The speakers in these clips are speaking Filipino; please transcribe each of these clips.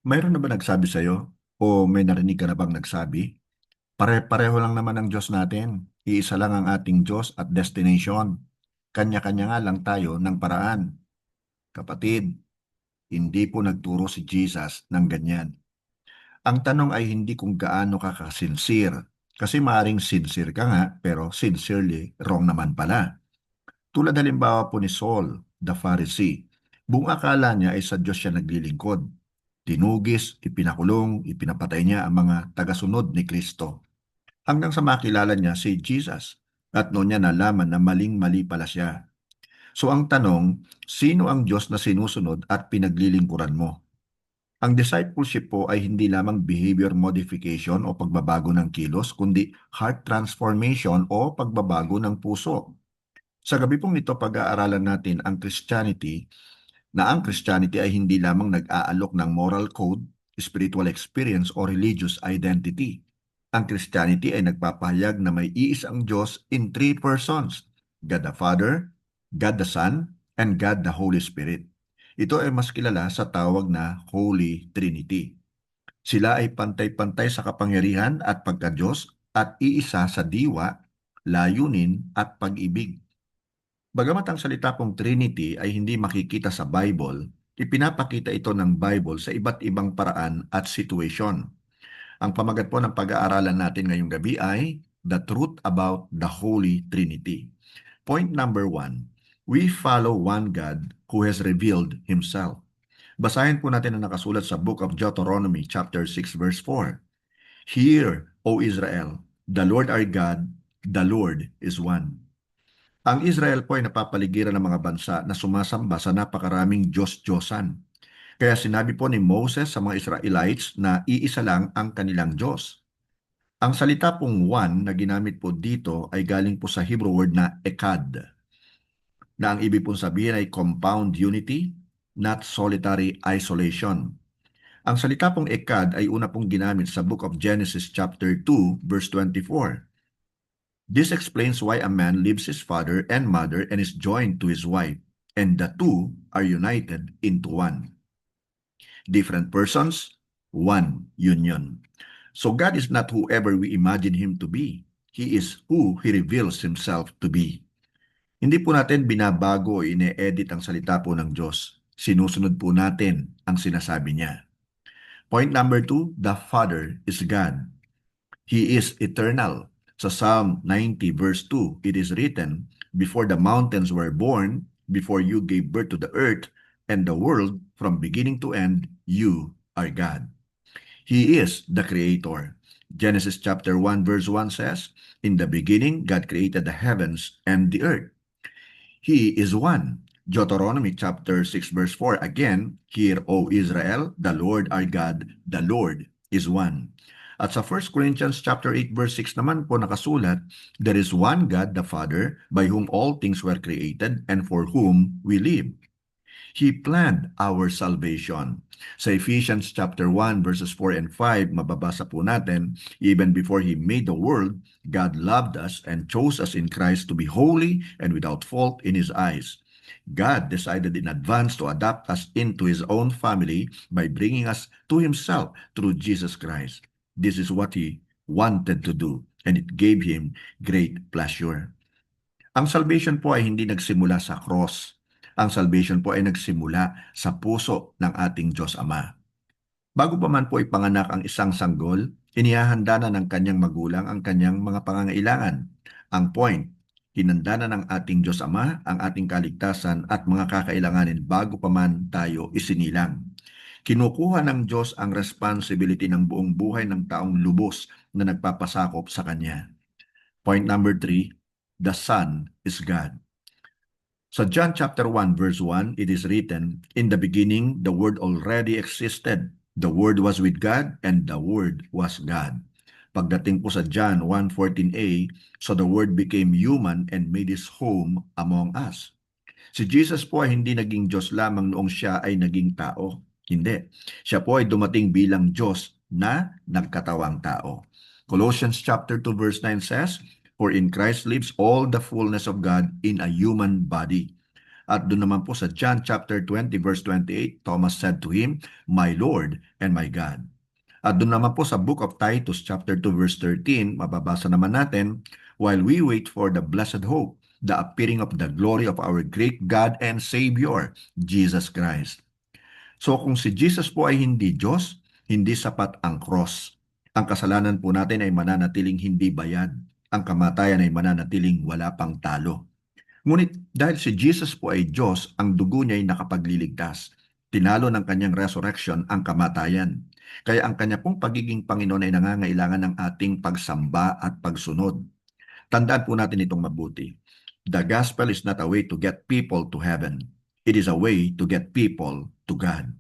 Mayroon na ba nagsabi sa'yo o may narinig ka na bang nagsabi? Pare-pareho lang naman ang Diyos natin. Iisa lang ang ating Diyos at destination. Kanya-kanya nga lang tayo ng paraan. Kapatid, hindi po nagturo si Jesus ng ganyan. Ang tanong ay hindi kung gaano ka kasincere. Kasi maaring sincere ka nga, pero sincerely wrong naman pala. Tulad halimbawa po ni Saul, the Pharisee. Buong akala niya ay sa Diyos siya naglilingkod. Tinugis, ipinakulong, ipinapatay niya ang mga tagasunod ni Kristo. Hanggang sa makilala niya si Jesus. At noon niya nalaman na maling-mali pala siya. So ang tanong, sino ang Diyos na sinusunod at pinaglilingkuran mo? Ang discipleship po ay hindi lamang behavior modification o pagbabago ng kilos, kundi heart transformation o pagbabago ng puso. Sa gabi pong ito, pag-aaralan natin ang Christianity, na ang Christianity ay hindi lamang nag-aalok ng moral code, spiritual experience o religious identity. Ang Christianity ay nagpapahayag na may iisang Diyos in three persons: God the Father, God the Son, and God the Holy Spirit. Ito ay mas kilala sa tawag na Holy Trinity. Sila ay pantay-pantay sa kapangyarihan at pagka-Diyos at iisa sa diwa, layunin at pag-ibig. Bagamat ang salita pong Trinity ay hindi makikita sa Bible, ipinapakita ito ng Bible sa iba't ibang paraan at sitwasyon. Ang pamagat po ng pag-aaralan natin ngayong gabi ay The Truth About the Holy Trinity. Point number 1, we follow one God who has revealed Himself. Basahin po natin ang nakasulat sa Book of Deuteronomy chapter 6 verse 4. Hear, O Israel, the Lord our God, the Lord is one. Ang Israel po ay napapaligiran ng mga bansa na sumasamba sa napakaraming Diyos-Diyosan. Kaya sinabi po ni Moses sa mga Israelites na iisa lang ang kanilang Diyos. Ang salita pong one na ginamit po dito ay galing po sa Hebrew word na ekad, na ang ibig pong sabihin ay compound unity, not solitary isolation. Ang salita pong ekad ay una pong ginamit sa Book of Genesis chapter 2 verse 24. This explains why a man leaves his father and mother and is joined to his wife, and the two are united into one. Different persons, one union. So God is not whoever we imagine Him to be. He is who He reveals Himself to be. Hindi po natin binabago o ine-edit ang salita po ng Diyos. Sinusunod po natin ang sinasabi niya. Point number 2, the Father is God. He is eternal. Sa Psalm 90 verse 2, it is written, before the mountains were born, before you gave birth to the earth and the world, from beginning to end, you are God. He is the Creator. Genesis chapter 1 verse 1 says, in the beginning, God created the heavens and the earth. He is one. Deuteronomy chapter 6 verse 4, again, hear, O Israel, the Lord our God, the Lord is one. At sa 1 Corinthians chapter 8 verse 6 naman po nakasulat, there is one God the Father by whom all things were created and for whom we live. He planned our salvation. Sa Ephesians chapter 1 verses 4 and 5, mababasa po natin, even before He made the world, God loved us and chose us in Christ to be holy and without fault in His eyes. God decided in advance to adopt us into His own family by bringing us to Himself through Jesus Christ. This is what He wanted to do, and it gave Him great pleasure. Ang salvation po ay hindi nagsimula sa cross. Ang salvation po ay nagsimula sa puso ng ating Diyos Ama. Bago pa man po ipanganak ang isang sanggol, inihahanda na ng kanyang magulang ang kanyang mga pangangailangan. Ang point, hinanda na ng ating Diyos Ama ang ating kaligtasan at mga kakailanganin bago pa man tayo isinilang. Kinukuha ng Diyos ang responsibility ng buong buhay ng taong lubos na nagpapasakop sa Kanya. Point number 3, the Son is God. So John chapter 1 verse 1, it is written, in the beginning, the Word already existed. The Word was with God, and the Word was God. Pagdating po sa John 1:14a, so the Word became human and made His home among us. Si Jesus po ay hindi naging Diyos lamang noong siya ay naging tao. Hindi. Siya po ay dumating bilang Diyos na nagkatawang tao. Colossians chapter 2 verse 9 says, for in Christ lives all the fullness of God in a human body. At doon naman po sa John chapter 20 verse 28, Thomas said to him, "My Lord and my God." At doon naman po sa book of Titus chapter 2 verse 13, mababasa naman natin, "While we wait for the blessed hope, the appearing of the glory of our great God and Savior, Jesus Christ." So kung si Jesus po ay hindi Diyos, hindi sapat ang cross. Ang kasalanan po natin ay mananatiling hindi bayad. Ang kamatayan ay mananatiling wala pang talo. Ngunit dahil si Jesus po ay Diyos, ang dugo niya ay nakapagliligtas. Tinalo ng kanyang resurrection ang kamatayan. Kaya ang kanya pong pagiging Panginoon ay nangangailangan ng ating pagsamba at pagsunod. Tandaan po natin itong mabuti. The gospel is not a way to get people to heaven. It is a way to get people to God.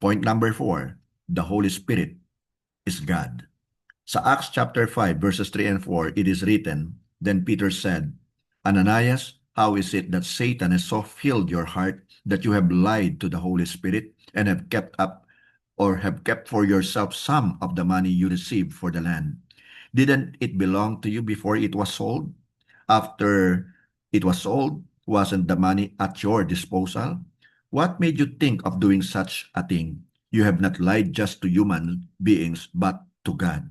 Point number 4, the Holy Spirit is God. Sa Acts chapter 5 verses 3 and 4, it is written, "Then Peter said, Ananias, how is it that Satan has so filled your heart that you have lied to the Holy Spirit and have kept up or have kept for yourself some of the money you received for the land? Didn't it belong to you before it was sold? After it was sold, wasn't the money at your disposal? What made you think of doing such a thing? You have not lied just to human beings, but to God."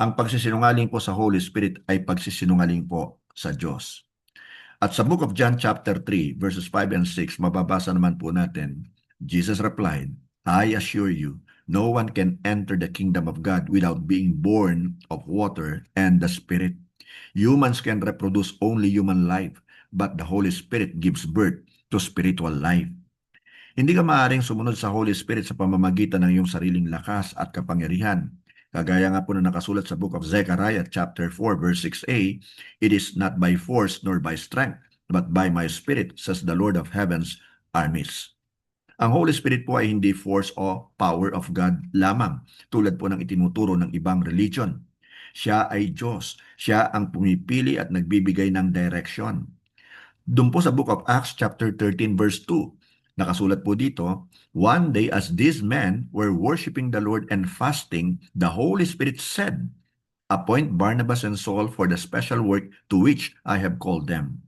Ang pagsisinungaling po sa Holy Spirit ay pagsisinungaling po sa Diyos. At sa book of John chapter 3 verses 5 and 6, mababasa naman po natin, Jesus replied, "I assure you, no one can enter the kingdom of God without being born of water and the Spirit. Humans can reproduce only human life, but the Holy Spirit gives birth to spiritual life." Hindi ka maaaring sumunod sa Holy Spirit sa pamamagitan ng iyong sariling lakas at kapangyarihan. Kagaya nga po na nakasulat sa book of Zechariah chapter 4 verse 6a, "It is not by force nor by strength, but by my Spirit, says the Lord of heaven's armies." Ang Holy Spirit po ay hindi force o power of God lamang, tulad po ng itinuturo ng ibang religion. Siya ay Diyos. Siya ang pumipili at nagbibigay ng direction. Doon po sa book of Acts chapter 13 verse 2, nakasulat po dito, "One day as these men were worshiping the Lord and fasting, the Holy Spirit said, 'Appoint Barnabas and Saul for the special work to which I have called them.'"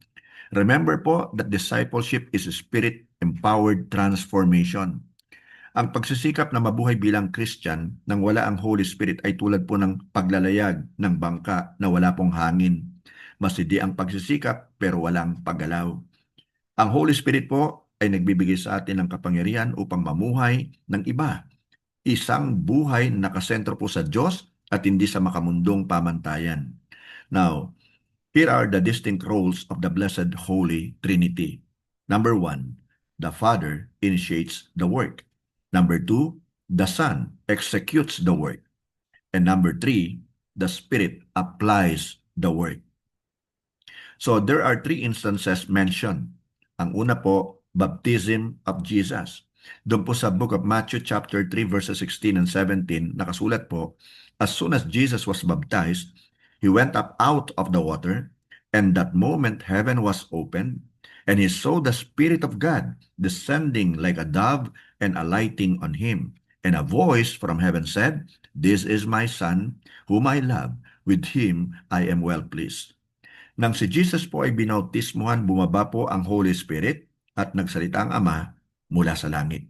Remember po that discipleship is a spirit-empowered transformation. Ang pagsisikap na mabuhay bilang Christian nang wala ang Holy Spirit ay tulad po ng paglalayag ng bangka na wala pong hangin. Masidi ang pagsisikap pero walang paggalaw. Ang Holy Spirit po ay nagbibigay sa atin ng kapangyarihan upang mamuhay ng iba. Isang buhay na nakasentro po sa Diyos at hindi sa makamundong pamantayan. Now, here are the distinct roles of the Blessed Holy Trinity. Number 1, the Father initiates the work. Number 2, the Son executes the work. And number 3, the Spirit applies the work. So there are 3 instances mentioned. Ang una po, baptism of Jesus. Doon po sa book of Matthew chapter 3 verses 16 and 17, nakasulat po, "As soon as Jesus was baptized, he went up out of the water, and that moment heaven was opened, and he saw the Spirit of God descending like a dove and alighting on him. And a voice from heaven said, 'This is my Son, whom I love. With him I am well pleased.'" Nang si Jesus po ay binautismuhan, bumaba po ang Holy Spirit at nagsalita ang Ama mula sa langit.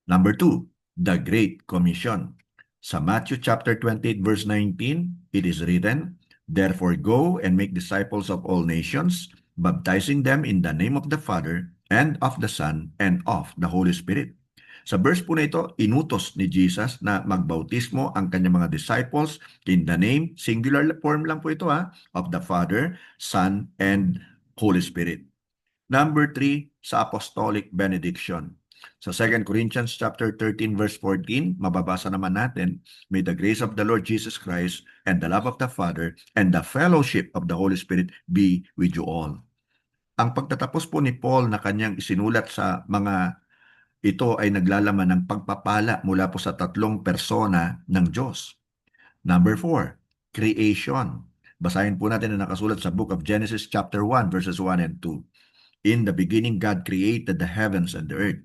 Number 2, the Great Commission. Sa Matthew chapter 28 verse 19, it is written, "Therefore go and make disciples of all nations, baptizing them in the name of the Father and of the Son and of the Holy Spirit." Sa verse po na ito, inutos ni Jesus na magbautismo ang kanyang mga disciples in the name, singular form lang po ito of the Father, Son, and Holy Spirit. Number 3, sa apostolic benediction. Sa 2 Corinthians chapter 13 verse 14, mababasa naman natin, "May the grace of the Lord Jesus Christ and the love of the Father and the fellowship of the Holy Spirit be with you all." Ang pagtatapos po ni Paul na kanyang isinulat sa mga ito ay naglalaman ng pagpapala mula po sa 3 persona ng Diyos. Number 4, creation. Basahin po natin na nakasulat sa book of Genesis chapter 1 verses 1 and 2. "In the beginning God created the heavens and the earth.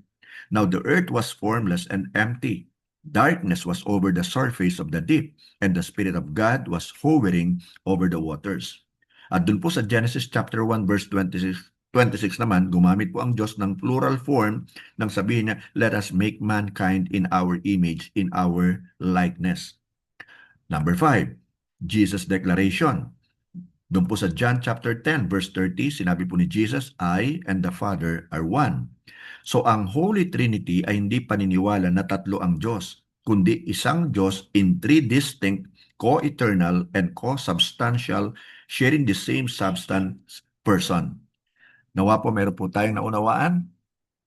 Now the earth was formless and empty. Darkness was over the surface of the deep, and the Spirit of God was hovering over the waters." At dun po sa Genesis chapter 1 verse 26, 26 naman, gumamit po ang Diyos ng plural form nang sabihin niya, let us make mankind in our image, in our likeness. Number 5, Jesus' declaration. Doon po sa John chapter 10 verse 30, sinabi po ni Jesus, I and the Father are one. So ang Holy Trinity ay hindi paniniwala na tatlo ang Diyos, kundi isang Diyos in three distinct, co-eternal, and co-substantial, sharing the same substance person. Nawa po meron po tayong naunawaan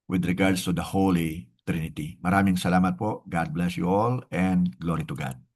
with regards to the Holy Trinity. Maraming salamat po. God bless you all and glory to God.